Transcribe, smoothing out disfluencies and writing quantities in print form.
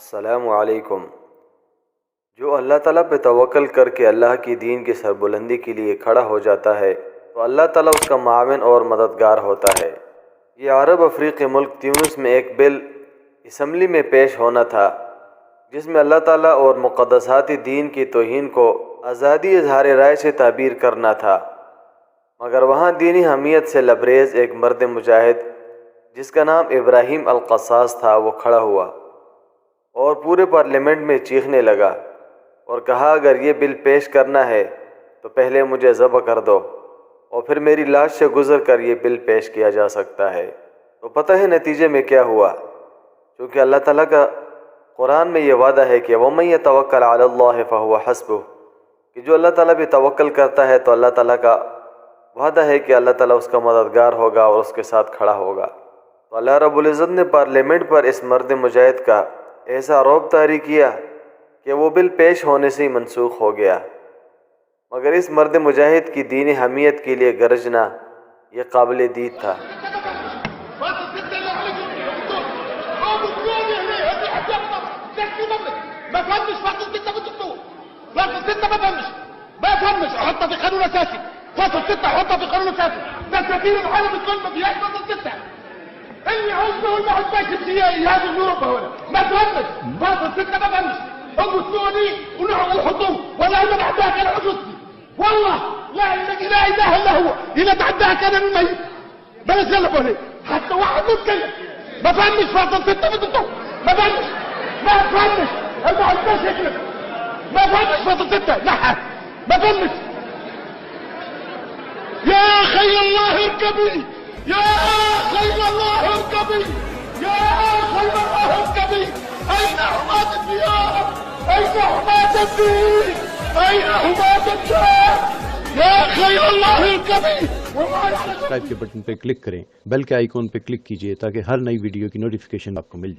السلام علیکم۔ جو اللہ تعالیٰ پہ توکل کر کے اللہ کی دین کی سربلندی کے لیے کھڑا ہو جاتا ہے تو اللہ تعالیٰ اس کا معاون اور مددگار ہوتا ہے۔ یہ عرب افریقی ملک تیونس میں ایک بل اسمبلی میں پیش ہونا تھا جس میں اللہ تعالیٰ اور مقدسات دین کی توہین کو آزادی اظہار رائے سے تعبیر کرنا تھا، مگر وہاں دینی حمیت سے لبریز ایک مرد مجاہد جس کا نام ابراہیم القصاص تھا وہ کھڑا ہوا اور پورے پارلیمنٹ میں چیخنے لگا اور کہا، اگر یہ بل پیش کرنا ہے تو پہلے مجھے ذبح کر دو اور پھر میری لاش سے گزر کر یہ بل پیش کیا جا سکتا ہے۔ تو پتہ ہے نتیجے میں کیا ہوا؟ کیونکہ اللہ تعالیٰ کا قرآن میں یہ وعدہ ہے کہ وَمَن يَتَوَكَّلْ عَلَى اللَّهِ فَهُوَ حَسْبُهُ، کہ جو اللہ تعالیٰ پہ توکل کرتا ہے تو اللہ تعالیٰ کا وعدہ ہے کہ اللہ تعالیٰ اس کا مددگار ہوگا اور اس کے ساتھ کھڑا ہوگا۔ تو اللہ رب العزت نے پارلیمنٹ پر اس مرد مجاہد کا ایسا رعب طاری کیا کہ وہ بل پیش ہونے سے ہی منسوخ ہو گیا، مگر اس مرد مجاہد کی دینی حمیت کے لیے گرجنا یہ قابل دید تھا۔ حطها في قانون اساسي، فاصل 6 حطها في قانون اساسي، ده سفير العالم الكل بيعيش فاصل 6 اللي عاوزه ولا عاوزاش السياسي هذا اوروبا هنا ما تهمش فاصل 6 ما فهمش هم السعودي ونحن الحكومه ولا اذا بعدها كان عجوزتي والله لا اله الا هو اذا تعداها كان الميت بلاش يلا بقول حتى واحد متكلم ما فهمش فاصل 6 بدكم ما فهمش ما عاوزاش يكلم ما فهمش فاصل 6 لا ما فهمش يا خير الله اركبي يا خير الله اركبي يا خير الله اركبي اين حماة الديار اين حماة الدين اين حماة الدين يا خير الله اركبي۔ سبسکرائب کے بٹن پہ کلک کریں، بیل کے آئیکن پہ کلک کیجئے تاکہ ہر نئی ویڈیو کی نوٹیفیکیشن آپ کو مل جائے۔